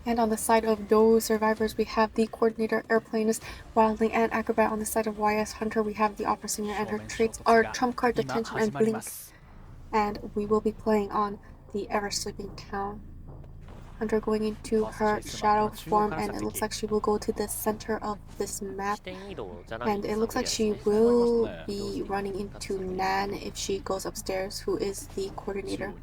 And on the side of Dou survivors, we have the coordinator, airplanist, wildling, and acrobat. On the side of YS Hunter, we have the opera singer, and her traits are trump card, detention, and blink. And we will be playing on the ever sleeping town. Hunter going into her shadow form, and it looks like she will go to the center of this map, and it looks like she will be running into Nan if she goes upstairs, who is the coordinator.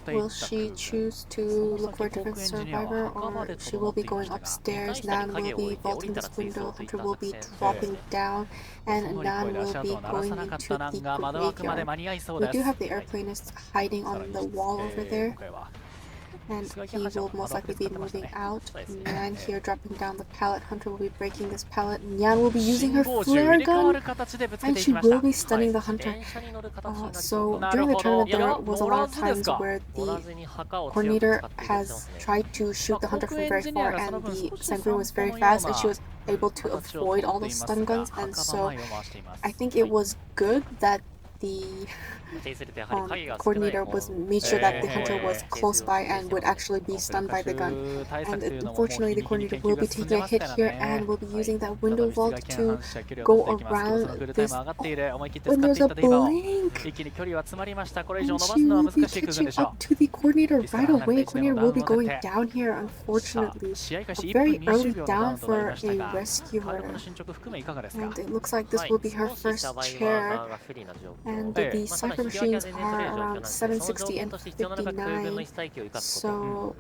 Will she choose to look for a different survivor, or she will be going upstairs? Nan will be vaulting this window, Hunter will be dropping down, and Nan will be going into the graveyard. We do have the airplanist hiding on the wall over there, and he will most likely be moving out. Nyan here dropping down the pallet. Hunter will be breaking this pallet. Nyan will be using her flare gun, and she will be stunning the Hunter. So during the tournament, there was a lot of times where the coordinator has tried to shoot the Hunter from very far, and the sentry was very fast, and she was able to avoid all those stun guns. And so I think it was good that the coordinator made sure that the Hunter was close by and would actually be stunned by the gun. And unfortunately, the coordinator will be taking a hit here and will be using that window vault to go around this. Oh, when there's a blink! And she will be catching up to the coordinator right away. Coordinator will be going down here, unfortunately. A very early down for a rescuer. And it looks like this will be her first chair. And the cypher machines are around 760 and 59, so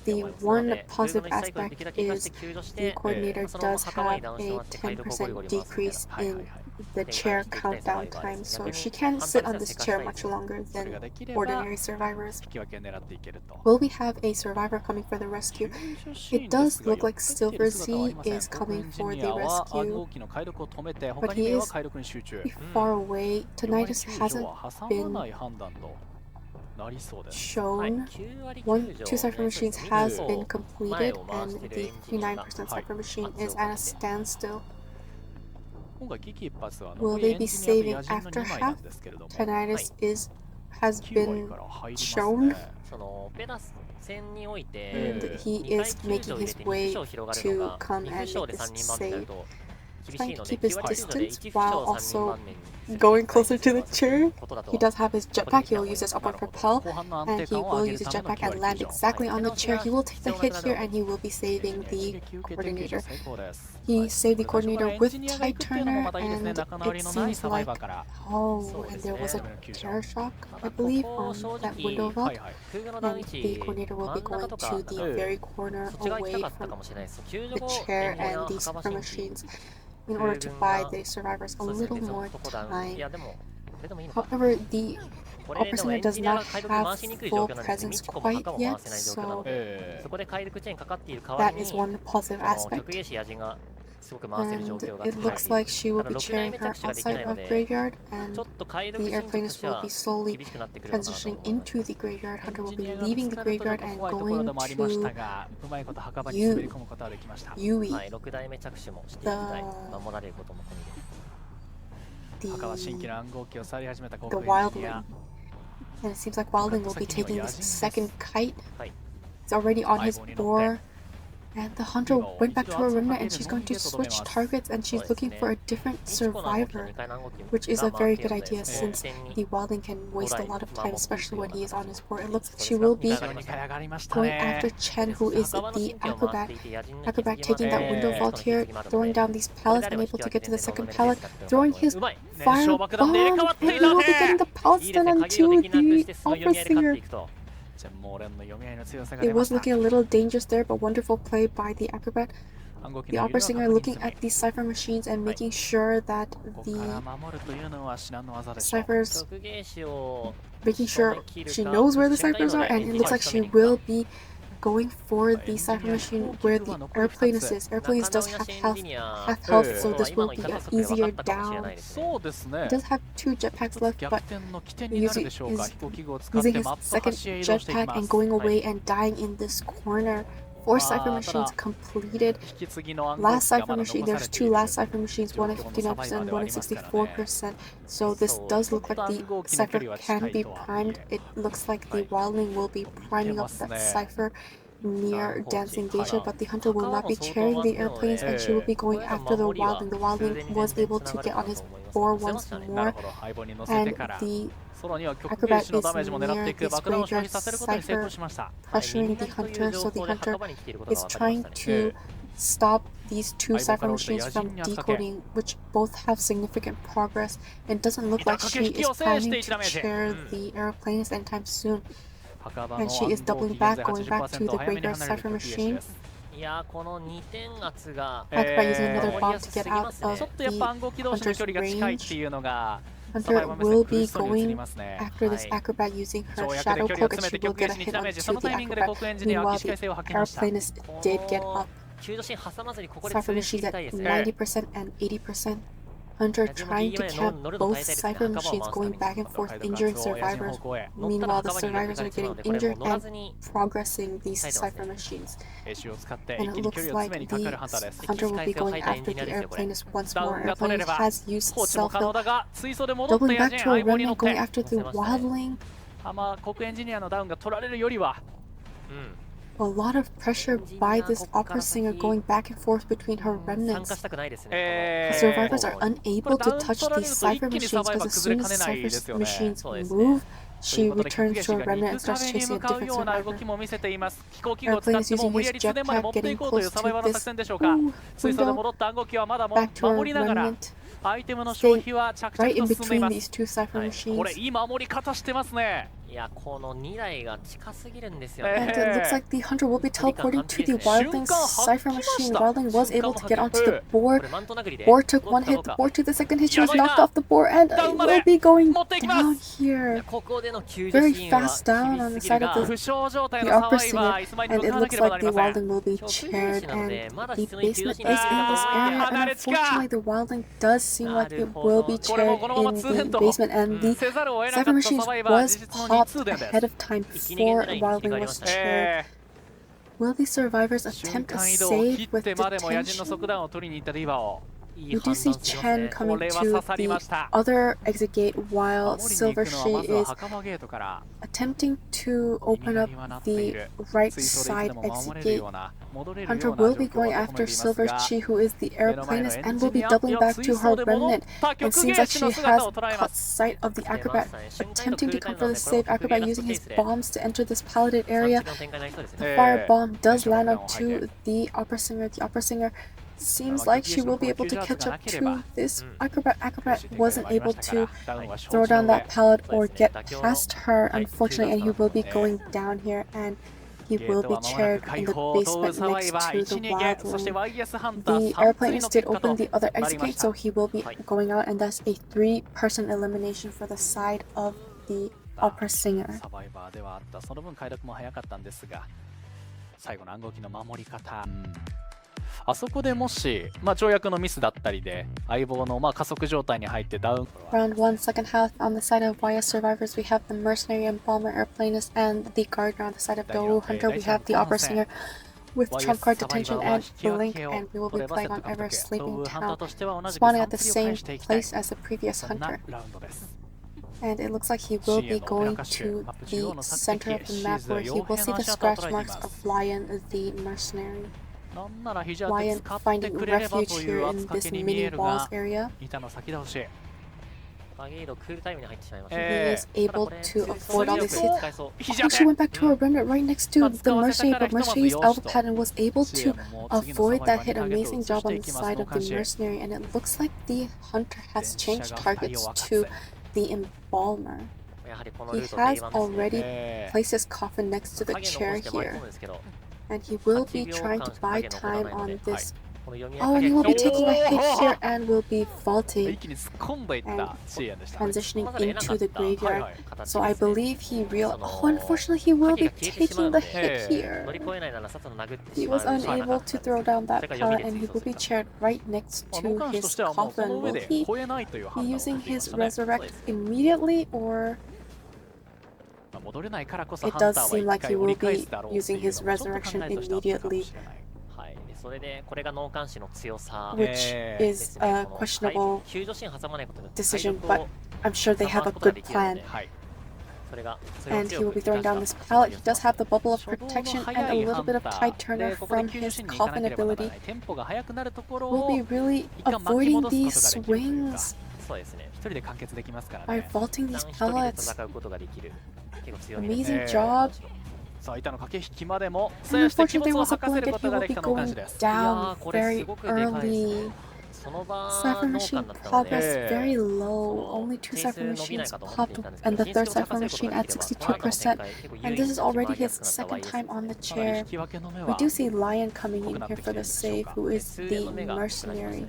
the one positive aspect is the coordinator does have a 10% decrease in the chair countdown time, so she can sit on this chair much longer than ordinary survivors. Will we have a survivor coming for the rescue? It does look like Silver Z is coming for the rescue, but he is far away. Tinnitus hasn't been shown. Two cipher machines has been completed, and the 59% cipher machine is at a standstill. Will they be saving after half? Tinnitus has been shown, and he is making his way to come and make this save. Trying to keep his distance while also going closer to the chair. He does have his jetpack. He will use his upward propel, and he will use his jetpack and land exactly on the chair. He will take the hit here, and he will be saving the coordinator. He saved the coordinator with Tide Turner, and it seems like, oh, and there was a terror shock, I believe, on that window vault, and the coordinator will be going to the very corner away from the chair and these super machines, in order to buy the survivors a little more time. However, the opera singer does not have full presence quite yet, so that is one positive aspect. And it looks like she will be cheering her outside of graveyard, and the airplanist will be slowly transitioning into the graveyard. Hunter will be leaving the graveyard and going to Yui, the wildling. And it seems like wildling will be taking the second kite. It's already on his boar. And the Hunter went back to her arena, and she's going to switch targets, and she's looking for a different survivor, which is a very good idea since the wildling can waste a lot of time, especially when he is on his board. It looks like she will be going after Chen, who is the acrobat. Acrobat taking that window vault here, throwing down these pallets, and able to get to the second pallet, throwing his fire bomb, and he will be getting the pallets done onto the opera singer. It was looking a little dangerous there, but wonderful play by the acrobat. The opera singer looking at the cipher machines and making sure that the ciphers, making sure she knows where the ciphers are, and it looks like she will be going for the cipher machine where the airplanist is. Airplanist does have half health, so this will be an easier down. He does have 2 jetpacks left, but using his second jetpack and going away and dying in this corner. 4 cipher machines completed. Last cipher machine, there's 2 last cipher machines, one at 59%, one at 64%. So this does look like the cipher can be primed. It looks like the wildling will be priming up that cipher near dancing geisha, but the hunter will not be chairing the airplanes and she will be going after the wildling. The wildling was able to get on his board once more, and the acrobat is near this graveyard cipher, pressuring the hunter, so the hunter is trying to stop these two cipher machines from decoding, which both have significant progress, and doesn't look like she is planning to chair the airplanes anytime soon. And she is doubling back, going back to the graveyard cipher machine. Acrobat using another bomb to get out of the hunter's range. Hunter will be going after this acrobat using her shadow cloak, and she will get a hit onto the acrobat. Meanwhile, the airplanist did get up. Cipher machines at 90% and 80%. Hunter trying to camp both cipher machines, going back and forth, injuring survivors. Meanwhile, the survivors are getting injured and progressing these cipher machines. And it looks like the hunter will be going after the airplanist once more. Airplanist has used self-heal, doubling back to a remnant, going after the wildling. A lot of pressure by this opera singer, going back and forth between her remnants. The survivors are unable to touch these cipher machines because as soon as cipher machines move, she returns to her remnant and starts chasing a different survivor. Airplane is using his jetpack, getting close to this window. Back to her remnant. Staying right in between these two cipher machines. And it looks like the hunter will be teleporting to the wildling's cipher machine. Wildling was able to get onto the board. Board took one hit. The board took the second hit. She was knocked off the board, and it will be going down here. Very fast down on the side of the opera singer. And it looks like the wildling will be chaired, and the basement is in this area. And unfortunately, the wildling does seem like it will be chaired in the basement, and the cipher machine was popped ahead of time before wildling was chaired. Will the survivors attempt a save with detention? We do see Chen coming to the other exit gate while Silver She is attempting to open up the right side exit gate. Hunter will be going after Silver Chi, who is the airplanist, and will be doubling back to her remnant. It seems like she has caught sight of the acrobat, attempting to come for the save. Acrobat using his bombs to enter this palleted area. The fire bomb does land onto the opera singer. The opera singer seems like she will be able to catch up to this acrobat. Acrobat wasn't able to throw down that pallet or get past her, unfortunately, and he will be going down here, and he will be chaired in the basement next to the wildling. The airplanist did open the other exit gate, so he will be going out, and that's a 3-person elimination for the side of the opera singer. あそこでもし、跳躍のミスだったりで相棒の加速状態に入ってダウン。 Round 1, second half. On the side of YS survivors, we have the mercenary and bomber airplanist and the gardener. On the side of Dou hunter, we have the opera singer with trump card detention and blink, and we will be playing on Ever Sleeping Town, spawning at the same place as the previous hunter. And it looks like he will be going to the center of the map where he will see the scratch marks of Lion, the mercenary. Lion finding refuge here in this mini walls area. He is able to avoid all these hits. Oh, she went back to her remnant right next to the mercenary, but mercenary's alpha pattern was able to avoid that hit. Amazing job on the side of the mercenary, and it looks like the hunter has changed targets to the embalmer. He has already placed his coffin next to the chair here. And he will be trying to buy time on this. Oh, and he will be taking a hit here and will be vaulting and transitioning into the graveyard. So I believe he oh, unfortunately he will be taking the hit here. He was unable to throw down that pallet, and he will be chaired right next to his coffin. Will he be using his resurrect immediately, or? It does seem like he will be using his resurrection immediately, which is a questionable decision, but I'm sure they have a good plan. And he will be throwing down this pallet. He does have the bubble of protection and a little bit of tide turner from his coffin ability. Will be really avoiding these swings by vaulting these pellets. Amazing job. And unfortunately, there was a point that he will be going down very early. Cipher machine progress very low. Only 2 cipher machines popped, and the 3rd cipher machine at 62%. And this is already his 2nd time on the chair. We do see Lion coming in here for the save, who is the mercenary,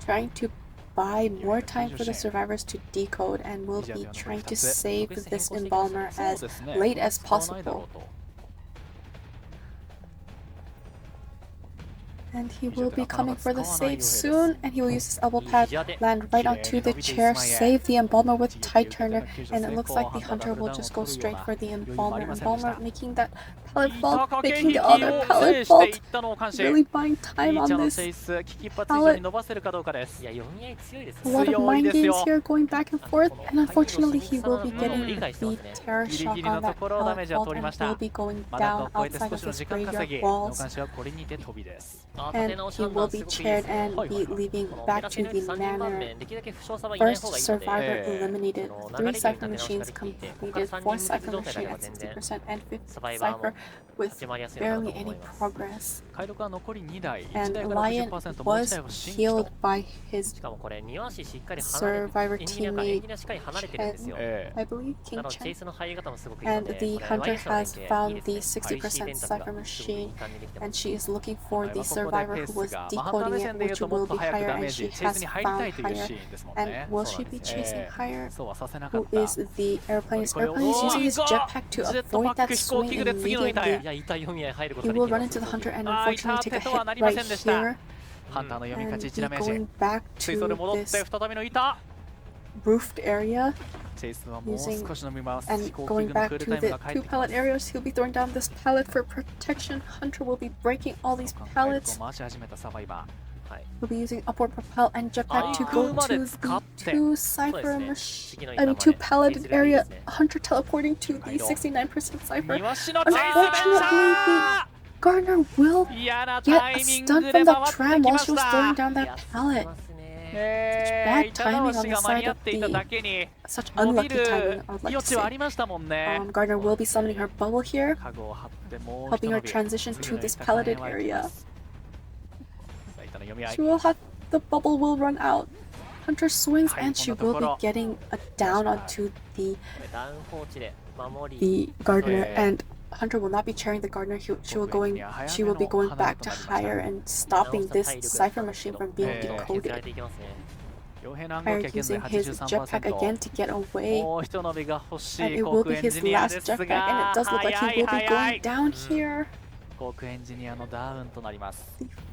trying to buy more time for the survivors to decode, and will be trying to save this embalmer as late as possible. And he will be coming for the save soon, and he will use his elbow pad, land right onto the chair, save the embalmer with tide turner, and it looks like the hunter will just go straight for the embalmer. Embalmer making that pallet vault, making the other pallet vault, really buying time on this pallet. A lot of mind games here going back and forth, and unfortunately he will be getting the terror shock on that pallet vault and will be going down outside of his graveyard walls. And he will be chaired and be leaving back to the manor. First survivor eliminated, 3 cipher machines completed, 4th cipher machine at 60%, and 5th cipher with barely any progress. And Lion was healed by his survivor teammate Chen, I believe, King Chen. And the hunter has found the 60% cipher machine, and she is looking for the survivor who was decoding it, which will be Higher, and she has found Higher. And will she be chasing Higher, who is the airplane's using his jetpack to avoid that swing immediately. He will run into the hunter and unfortunately take a hit right here, and be going back to this roofed area, and going back to the 2 pallet areas. He'll be throwing down this pallet for protection. Hunter will be breaking all these pallets. He'll be using upward propel and jetpack to go to the 2 cipher machine, 2 pallet area. Hunter teleporting to the 69% cipher. Unfortunately, the Gardener will get a stun from the tram while she was throwing down that pallet. Such bad timing on the side of the... Such unlucky timing, I would like to say. Gardener will be summoning her bubble here, helping her transition to this palleted area. She will have... The bubble will run out. Hunter swings and she will be getting a down onto the Gardener, and Hunter will not be chairing the Gardener. She will be going back to Higher and stopping this cipher machine from being decoded. Higher using his jetpack again to get away, and it will be his last jetpack, and it does look like he will be going down here. The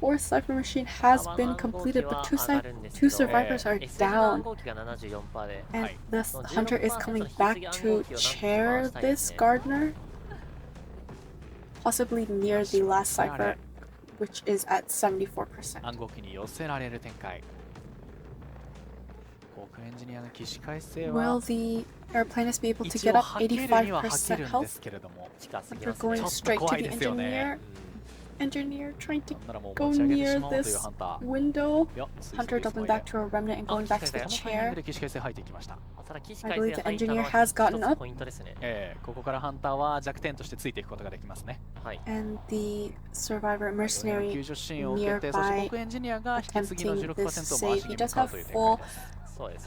4th cipher machine has been completed, but 2 survivors are down, and the hunter is coming back to chair this Gardener, possibly near the last cipher, which is at 74%. Will the airplanist be able to get up 85% health? After going straight to the engineer. Engineer trying to go near this window. Hunter doubling back to a remnant and going back to the chair. I believe the engineer has gotten up. And the survivor mercenary nearby attempting this save. He does have full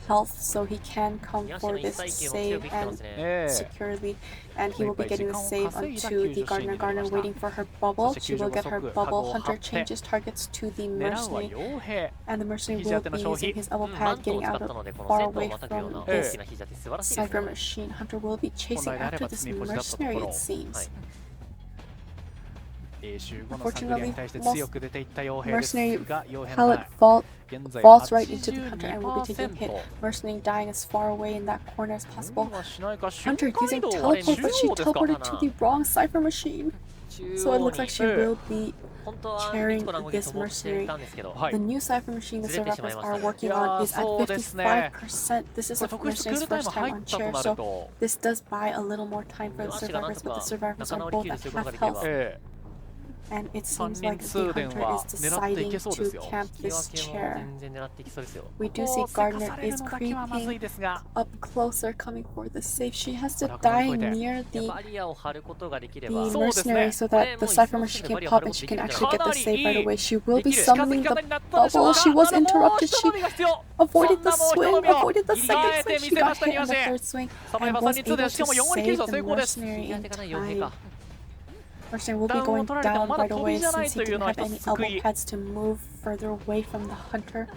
health, so he can come for this save and securely, and he will be getting the save onto the Gardener. Gardener waiting for her bubble. She will get her bubble. Hunter changes targets to the mercenary, and the mercenary will be using his elbow pad, getting out far away from this cipher machine. Hunter will be chasing after this mercenary, it seems. Unfortunately, 対して強く出ていった傭兵です mercenary が傭兵 pellet の falls right into the hunter and will be taking a hit. Mercenary dying as far away in that corner as possible. Hunter using teleport, but she teleported to the wrong cipher machine. So it looks like she will be carrying this mercenary. The new cipher machine the survivors are working on is at 55%. This is a mercenary's first time on chair, so this does buy a little more time for the survivors, but the survivors are both at half health. And it seems like the hunter is deciding to camp this chair. We do see Gardner is creeping up closer, coming for the safe. She has to die near the mercenary so that the cipher machine can pop and she can actually get the save right away. She will be summoning the bubble. She was interrupted. She avoided the swing, avoided the second swing. She got hit on the third swing and was able to save the mercenary in time. Mercenary will be going down right away since he didn't have any elbow pads to move further away from the hunter.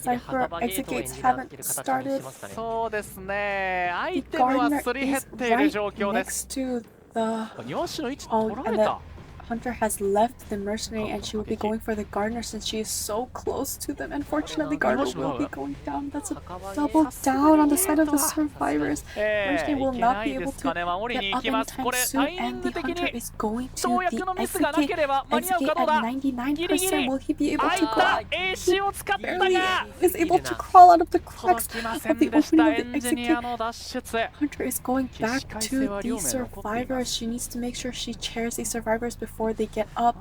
Cipher executes haven't started. The Gardner is right next to the... Oh, and the hunter has left the mercenary and she will be going for the Gardner since she is so close to them. Unfortunately, Gardner will be going down. That's a double down on the side of the survivors. Mercenary will not be able to get up anytime soon, and the hunter is going to the execute at 99%. Will he be able to go out? He barely is able to crawl out of the cracks of the opening of the execute. Hunter is going back to the survivors. She needs to make sure she chairs the survivors before they get up.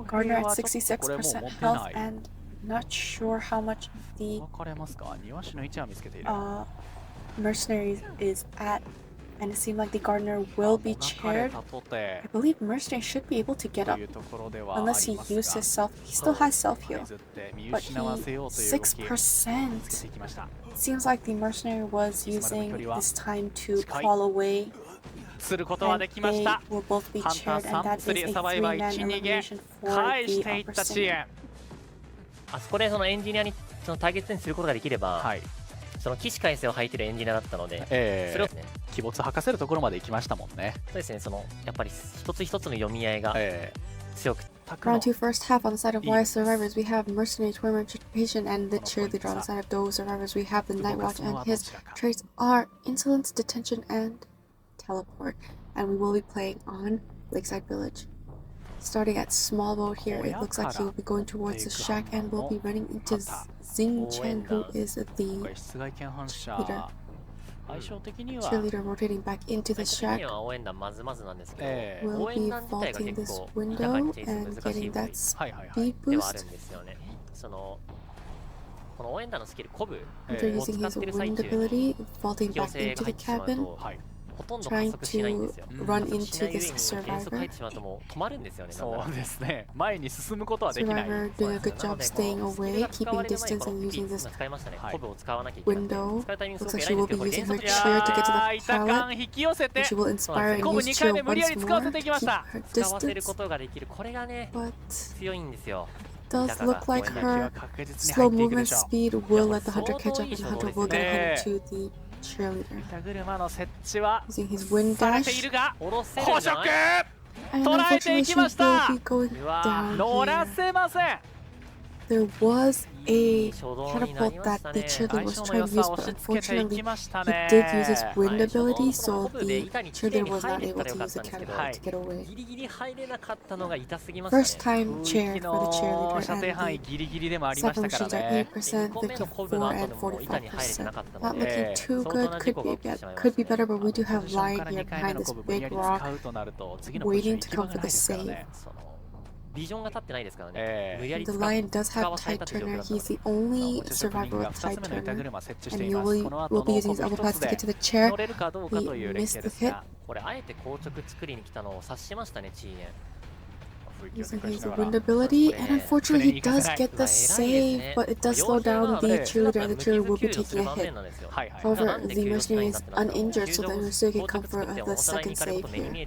Gardner at 66% health and not sure how much the mercenary is at, and it seemed like the Gardner will be chaired. I believe mercenary should be able to get up unless he used his self. He still has self heal, but he 6%. It seems like the mercenary was using this time to crawl away. And they will both be chaired, and that is a 3-man elimination for the upper singer. あそこでそのエンジニアにそのターゲットにすることができれば、その起死回生を履いてるエンジニアだったので、それをね、鬼没吐かせるところまで行きましたもんね。そうですね、そのやっぱり一つ一つの読み合いが強く。Round 2 first half on the side of YS survivors, we have mercenary tournament participation, and the cheerleader on the side of Dou survivors, we have the night watch, and his traits are insolence, detention, and teleport. And we will be playing on Lakeside Village. Starting at small boat here, it looks like he will be going towards the shack and will be running into Xing Chen, who is the cheerleader rotating back into the shack. Will be vaulting this window and getting that speed boost. After using his wind ability, vaulting back into the cabin, trying to run into this survivor. Survivor doing a good job staying away, keeping distance and using this window. Looks like she will be using her chair to get to the pallet. And she will inspire and use chair once more to keep her distance. But does look like her slow movement speed will let the hunter catch up, and the hunter will get ahead to the cheerleader. Using his wind dash. And unfortunately she will be going down here. There was a catapult that the cheerleader was trying to use, but unfortunately he did use his wind ability, so the cheerleader was not able to use the catapult to get away. First time chair for the cheerleader, and the cyber machines are 8%, 54 and 45%. Not looking too good, could be better, but we do have Lion here behind this big rock, waiting to come for the save. The Lion does have Tide Turner. He's the only survivor with Tide Turner, and he will be using his elbow pads to get to the chair. He missed the hit. Using his wind ability, and unfortunately he does get the save, but it does slow down the cheerleader, and the cheerleader will be taking a hit. However, the mercenary is uninjured, so the mercenary can come for the second save here.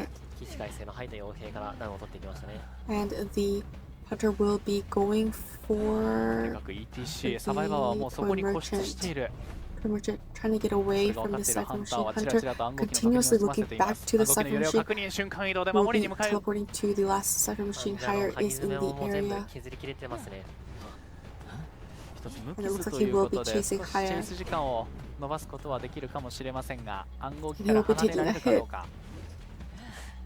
hit. 起死回生の入った傭兵からダウンを取っていきましたね。 And the hunter will be going とに for かく ETC サバイバーはもうそこに固執している。Toy merchant trying to get away from the Cipher Machine Hunter, continuously looking back to the Cipher Machine. Will be teleporting to the last Cipher Machine. Higher is in the area. And it looks like he will be chasing Higher. 伸ばすことはできるかもしれませんが、暗号機 He から will be 離れ taking ら a れるかど hit. うか。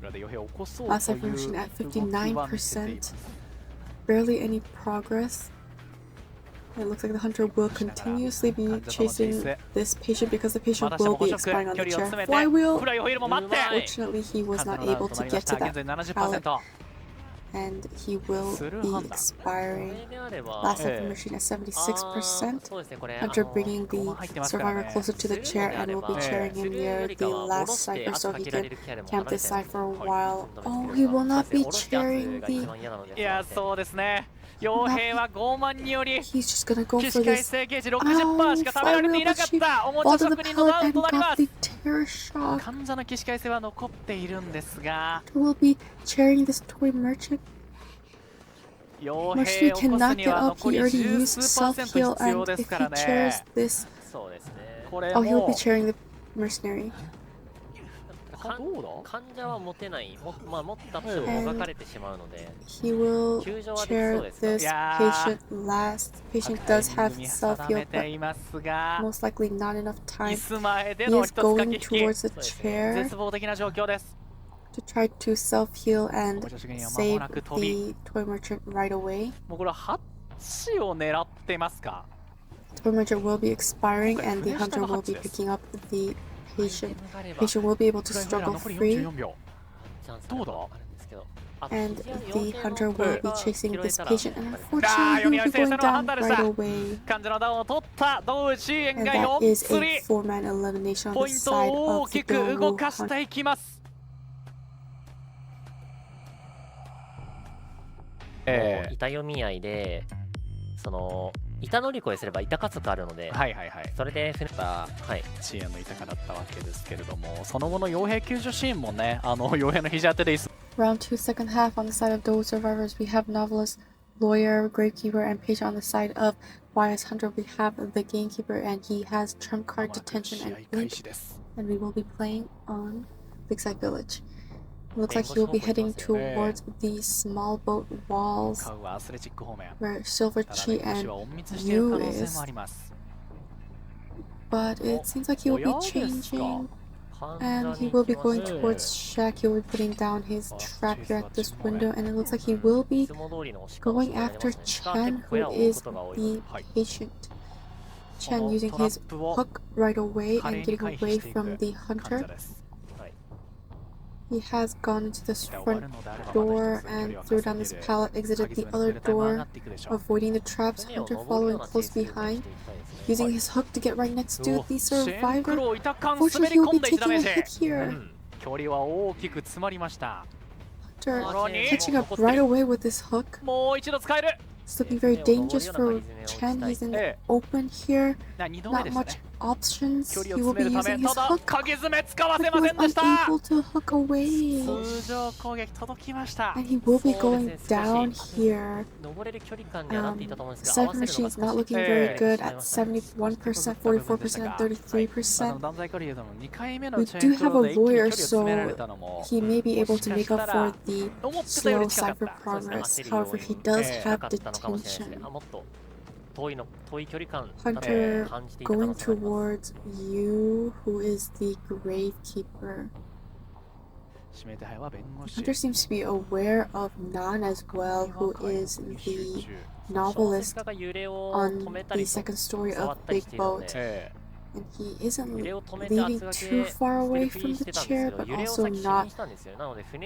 裏で傭兵を起こそう Last とい Cipher う Machine at 動きは見せていま 59%. す。Barely any progress. It looks like the hunter will continuously be chasing this patient because the patient will be expiring on the chair. Flywheel! Fortunately, he was not able to get to that pallet. And he will be expiring. Last Cipher Machine at 76%. Hunter bringing the survivor closer to the chair and will be chairing him near the last cipher so he can camp this cipher a while. Oh, he will not be chairing the... いや、そうですね。傭兵は傲慢により He's just gonna go 起 for 死回 this. 生ゲージ 60% しか食べられていなかったおもちゃ Fall to the 職人の pallet ダウン and となりま got す the terror shock. 患者の起死回生は残っているんですが Will be chairing this toy merchant. 傭 Merchant 兵を起こ cannot すに get は up. 残 He り already 十 used 数パーセント self-heal 必要 and です if から he ね chairs this... そうですね。これ Oh, he'll も be chairing the mercenary. どうだ患者は持てない、まあ持ったとしてももがかれてしまうので、 He will chair this patient last. Patient does have に self-heal, 定め but ていますが most likely not enough 椅 time. 子前で He の is 一つ駆 going け引 towards the き chair 絶望的な状況です to try to self-heal and おもちゃ職人は間 save もなく飛び the toy merchant right away. もうこれはハッチを狙ってますか Toy merchant will be expiring and the hunter will be picking up the patient. Patient will be able to 残 struggle り free 44秒どうだ and the hunter will be chasing this patient and あー unfortunately 読 he み合 will い be 生 going 成の down 判断でした right away. 患者のダウンを取ったドウシ円 And が that 4 is 釣 a り 4-man elimination ポ on イ the ント side を大 of the きく Dou5 動かし hunter. ていきます板読み合いで、その板乗り越えすれば板加速あるので、はいはいはい。それで支援の板かだったわけですけれども、その後の傭兵救助シーンもね、傭兵の肘当てで Round 2, second half. On the side of Dou survivors, we have novelist, lawyer, gravekeeper, and patient. On the side of YS Hunter, we have the gamekeeper, and he has trump card, detention, and blink. And we will be playing on Big Side Village. It looks like he will be heading towards the small boat walls where Silver Chi and Yu is. But it seems like he will be changing. And he will be going towards Shaq. He will be putting down his trap here at this window. And it looks like he will be going after Chen, who is the patient. Chen using his hook right away and getting away from the hunter. He has gone into this front door and threw down this pallet, exited the other door, avoiding the traps. Hunter following close behind, using his hook to get right next to the survivor. Unfortunately, he will be taking a hit here. Hunter catching up right away with this hook. It's looking very dangerous for Chen. He's in the open here. Not much options. He will be using his hook. But he was unable to hook away. And he will be going down here. Cipher Machine is not looking very good at 71%, 44%, and 33%. We do have a lawyer, so he may be able to make up for the slow Cipher progress. However, he does have detention. Hunter going towards Yu, who is the gravekeeper. Hunter seems to be aware of Nan as well, who is the novelist on the second story of Big Boat. And he isn't leaving too far away from the chair, but also not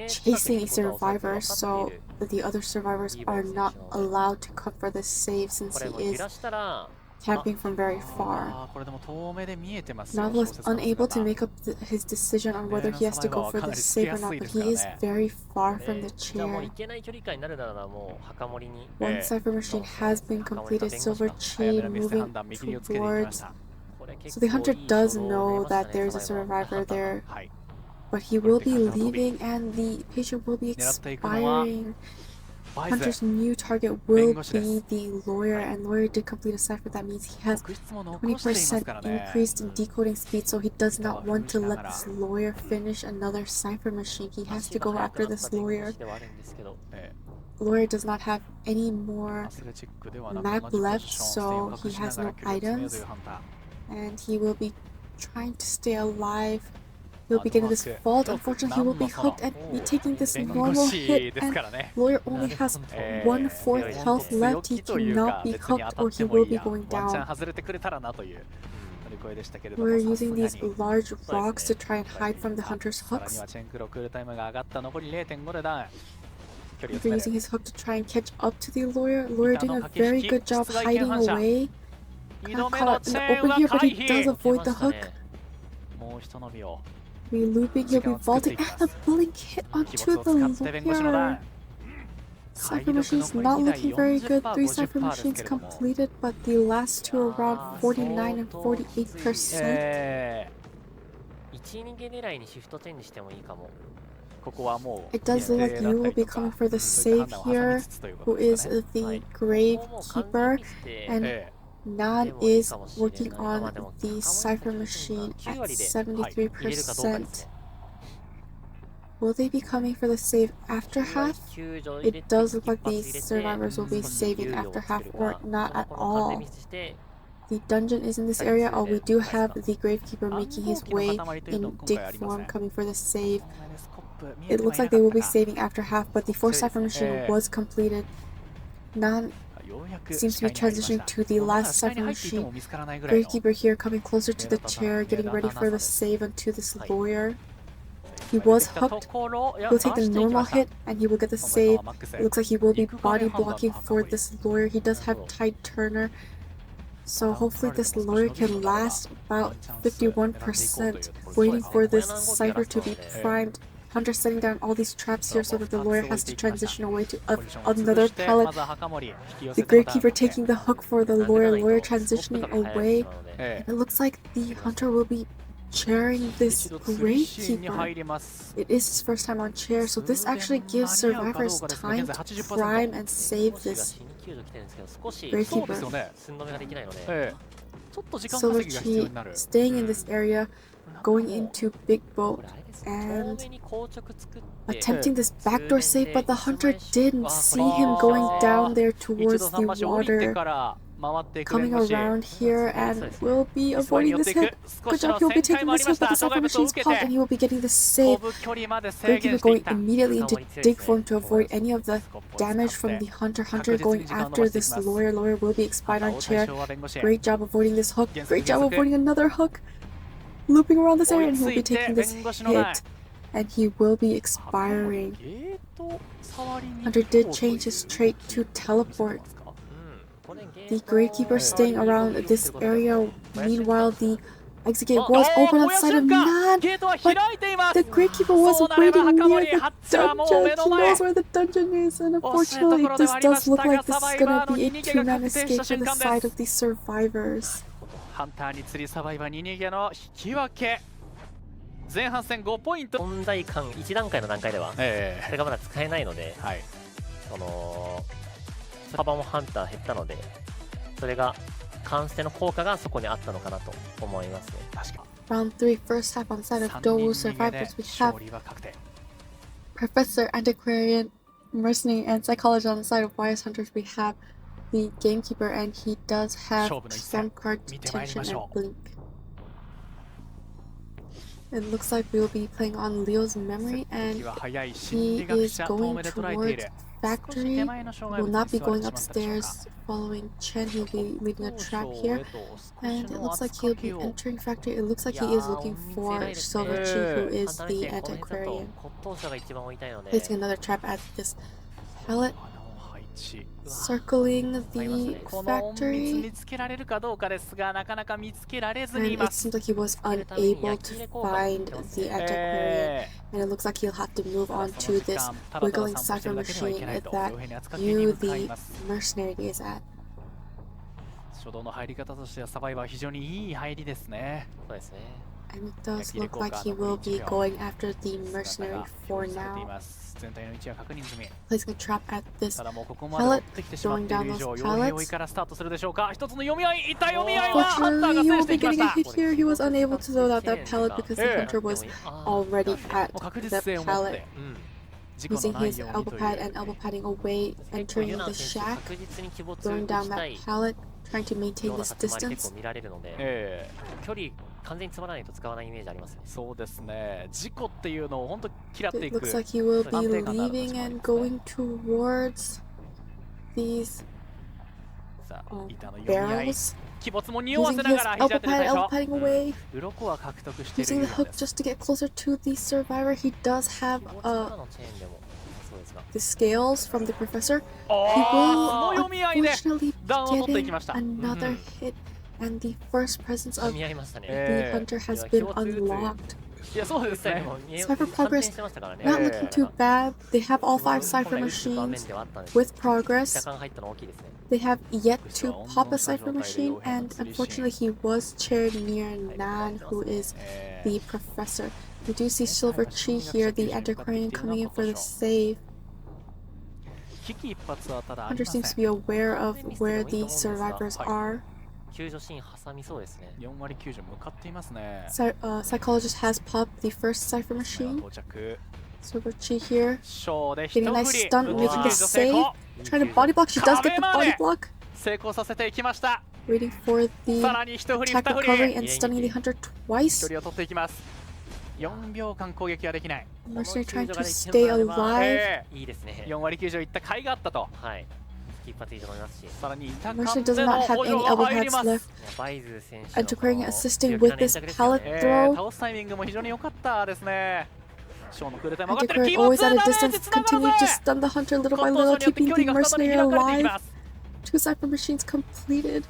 chasing a survivor, so the other survivors are not allowed to cover the save since he is camping from very far. Novelist is unable to make up his decision on whether he has to go for the save or not, but he is very far from the chair. One Cipher Machine has been completed, Silver Chi moving towards. So the hunter does know that there's a survivor there, but he will be leaving and the patient will be expiring. Hunter's new target will be the lawyer, and lawyer did complete a cipher. That means he has 20% increased in decoding speed, so he does not want to let this lawyer finish another cipher machine. He has to go after this lawyer. Lawyer does not have any more map left, so he has no items, and he will be trying to stay alive. He'll be getting this vault. Unfortunately, he will be hooked and be taking this normal hit, and lawyer only has 1/4 health left. He cannot be hooked or he will be going down. We're using these large rocks to try and hide from the hunter's hooks. They're using his hook to try and catch up to the lawyer. Lawyer doing a very good job hiding away. Got caught in the open here, but he does avoid the hook. Be looping, he'll be vaulting, and the blink hit onto the lawyer. Cipher machine's not looking very good. 3 cipher machines completed, but the last 2 are around 49 and 48%. It does look like you will be coming for the save here, who is the Gravekeeper, and Nan is working on the cipher machine at 73%. Will they be coming for the save after half? It does look like the survivors will be saving after half, or not at all. The dungeon is in this area. Oh, we do have the Gravekeeper making his way in dig form coming for the save. It looks like they will be saving after half, but the 4 cipher machine was completed. Nan seems to be transitioning to the last cipher machine. Gravekeeper here coming closer to the chair, getting ready for the save onto this lawyer. He was hooked. He'll take the normal hit and he will get the save. It looks like he will be body blocking for this lawyer. He does have Tide Turner, so hopefully this lawyer can last about 51%. Waiting for this cipher to be primed. Hunter setting down all these traps here so that the lawyer has to transition away to another pallet. The Gravekeeper taking the hook for the lawyer transitioning away. And it looks like the hunter will be chairing this Gravekeeper. It is his first time on chair, so this actually gives survivors time to prime and save this Gravekeeper. Solar Chi staying in this area, going into Big Boat and attempting this backdoor save, but the hunter didn't see him going down there towards the water. Coming around here and will be avoiding this hit. Good job, he'll be taking this hit, but the cipher machine's caught and he will be getting the save. Gravekeeper going immediately into dig form to avoid any of the damage from the hunter. Hunter going after this lawyer. Lawyer will be expired on chair. Great job avoiding this hook. Great job avoiding another hook. Looping around this area and he'll be taking this hit. And he will be expiring. Hunter did change his trait to teleport. The Gravekeeper staying around this area. Meanwhile, the exit gate was open on the side of Nan, but the Gravekeeper was waiting near the dungeon. He knows where the dungeon is, and unfortunately, this does look like this is gonna be a 2-man escape for the side of the survivors. ハンターに釣りサバイバー2逃げの引き分け。前半戦5ポイント。存在感1段階の段階では、それがまだ使えないので、その幅もハンター減ったので、それがカンステの効果がそこにあったのかなと思いますね。確か。Round 3, first half on side of Dou5 survivors, we have Professor, Antiquarian, Mercenary, and Psychologist. On the side of Wise Hunters, we have the Gamekeeper, and he does have trump card detention and blink. It looks like we will be playing on Leo's memory, and he is going towards factory. Will not be going upstairs following Chen. He'll be leaving a trap here, and it looks like he'll be entering factory. It looks like he is looking for Solar Chi, who is the antiquarian. Placing another trap at this pallet. Circling the factory, and it seems like he was unable to find the antiquarian, and it looks like he'll have to move on to this wiggling cipher machine that you, the mercenary, is at. 初動の入り方としてはサバイバー非常にいい入りですね。そうですね。And it does look like he will be going after the mercenary for now. Placing a trap at this pallet, throwing down those pallets. Unfortunately, he will be getting a hit here. He was unable to throw out that pallet because the hunter was already at the pallet. Using his elbow pad and elbow padding away, entering the shack, throwing down that pallet, trying to maintain this distance. 距離完全に積まないと使わないイメージありますね。そうですね。事故っていうのを本当嫌っていく。It looks like he will be leaving and going towards these barrels. 気没も匂わ Using せな his がら肘 elbow 当てる対 pad, 象。 elbow padding away. 鱗は獲得している Using よ the う hook です。 just to get closer to the survivor. He does have のチェーンでもそうですが。 the scales from the professor. He その will 読み合いで unfortunately ダウンを取っていき getting ました。 another hit, and the first presence of 見合いましたね。 the hunter has been unlocked. いやそうですね。 Cipher progress してましたからね。 not looking too bad. They have all 5 cipher machines with progress. 若干入ったの大きいですね。 They have yet to pop a cipher machine, and unfortunately he was chaired near Nan, who is the professor. We do see Silver Chi here, the antiquarian, coming in for the save. 危機一髪はただあり Hunter ません。 seems to be aware of where the survivors are. 救助シーン挟みそうですね。 4割救助向かっていますね。 Psychologist has popped the first cipher machine. 到着。 Silver Chi here, ショーで一 getting a 振 nice り。 stunt, making the 成 save. 功。 Trying to body block, she does get the body block. 成功させていきました。 Waiting for さ the らに一振り二 attack 振 recovery り。 and stunning the hunter 距 twice. 離を取っていきます。4秒間攻撃はできない。 Mercenary trying to stay alive. いいですね。 4割救助いった甲斐があったと。はい。一発いいと思いますし。さらに板 Mercenary 間 does での not have 補 any 助 elbow が入り pads ます。 left. バイズ選手 Antiquarian assisting with this pallet 倒すタイミングも非常に良かったですね。ショーのクールタイム上がってる。 Antiquarian always at a distance, continue to stun the hunter little by little, keeping the mercenary alive. 2 cipher machines completed.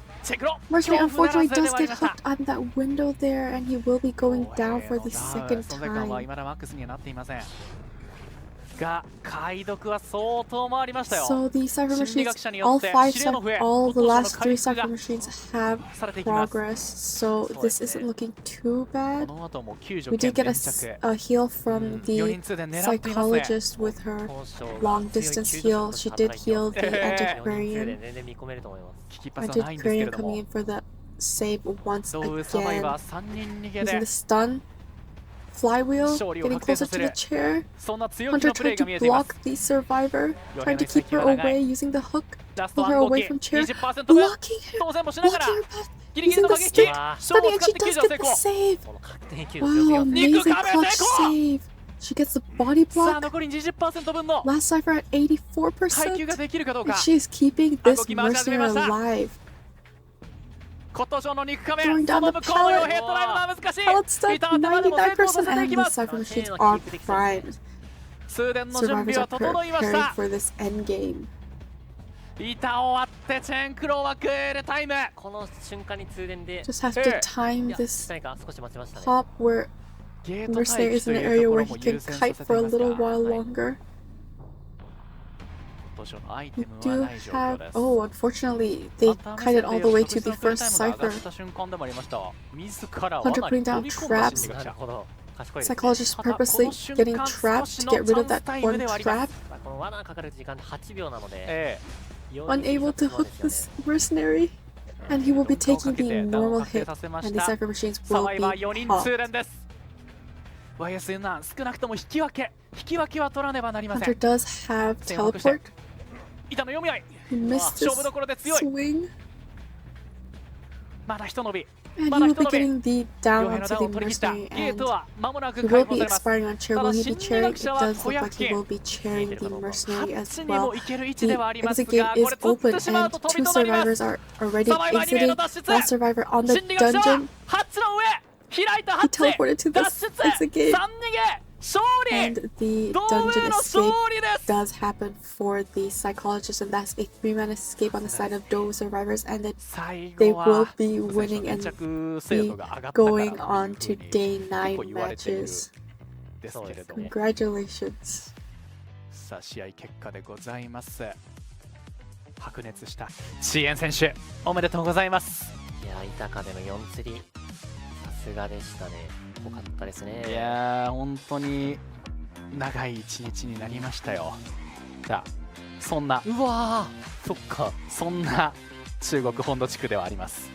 Mercenary unfortunately does get hooked on that window there, and he will be going down for the second 存在感は time. 未だマックスにはなっていません。が解読は相当回りましたよ。 So the cipher machines, all 5, all the last 3 cipher machines have progress, so this isn't looking too こ bad. の後も救助 We 兼 did get 連 a 着。 heal from 4 the 人数で狙っていますね。 psychologist with her long distance heal. She did heal the antiquarian. 全然見込めると思います。危機一髪はないんですけれ Antiquarian ど coming も in。for the save once ドウサバイ again. バー3人逃げ Using で the stun, flywheel, getting closer to the chair. そんな強気 Hunter のプレ trying ーが to 見えています。 block the survivor, trying to keep her away using the hook, ラスト pull ワ her ン動 away き from chair, 20% 分 blocking her, 当選もしながら blocking her path, ギリギリ using の the 打撃 stick, ショー stunning, を and 使 she って救 does 助成 get the 功。 save. この確定救助強す Wow, ぎますね。 amazing 肉壁 clutch 成功 save. She gets the body さあ block. 残り 20% 分の Last cipher at 耐久が 84%. できるかどうか。 And she is keeping this 動き回し始めま mercenary した alive. コットンショーの肉壁、 Throwing そ down の the 向こうの pallet. 傭兵捉えるのは難しい。 Pallet stuck 板当てまでも成功させ 99%, ていき and ま the す。 cipher machines are primed. 通電の準備 Survivors は are 整いまし preparing た。 for this end game. 板を割ってチェーンクローはクールタイム。この瞬間に通電で、 Just have to time いや this 何か少し待ちましたね。 pop where ゲート mercenary 待機 is と in an いう area とこ where ろ he も can 優先さ kite せてい for a ます little が、 while longer. コットンショーのアイテ We ムは do ない状況 have. です。 Oh, unfortunately, they パターン kited all the way to 目 the 線でいうと first プレイタイムが上 cipher. がった瞬間でもありました。自ら Hunter 罠に putting down 飛び込んだ心理 traps. 学者。なるほど。賢いですね。 Psychologist ただ purposely この瞬 getting 間 trapped 少し to の get rid チャ of ン that スタイム one ではあります。 trap. この罠がかかる時間って8秒なので、え Unable to hook this mercenary. And he will be taking the normal hit. And the cipher machines サ will バイ be バー4人 popped. 通連です。YS ナ少なくとも引き分けは取らねばなりませ Hunter ん。 does have 線を隠して teleport. 板の読み合い。 He missed 勝 this 負どころで強い。 swing. まだ一伸び。 And he まだ will 一 be 伸び。 getting the down 傭兵の onto ダウン the を取り切った。 mercenary. ゲー And トは間もなく he 解 will 放 be されます。 expiring on chair. Will he be chairing? It does look like he 心 will be chairing the mercenary ハッ as チにも well. 行ける位置ではありま Because す the gate が、こ is れ取っ open てしまう and と飛び 2 となります survivors are already サバイバー2名の exiting. 脱出。 Last survivor on the 心理学者は dungeon. ハッチの上開いたハッ He チ teleported to 脱 this 出 exit gate. 3逃げ勝利 And the ドウ dungeon への escape 勝利です does happen for the psychologist, and that's a 3-man escape on the side of Dou survivors, and then 最 they 後は will be winning 定 and 着精 be 度が上がったから going on という to ふうに day 結 9構言われている matches. ですけれども、 Congratulations. さあ試合結果でございます。白熱したシエン選手おめでとうございます。いや、板かでの4釣り、さすがでしたね。よかったですね。いやー本当に長い一日になりましたよ。じゃあそんなうわー、そっか。そんな中国本土地区ではあります。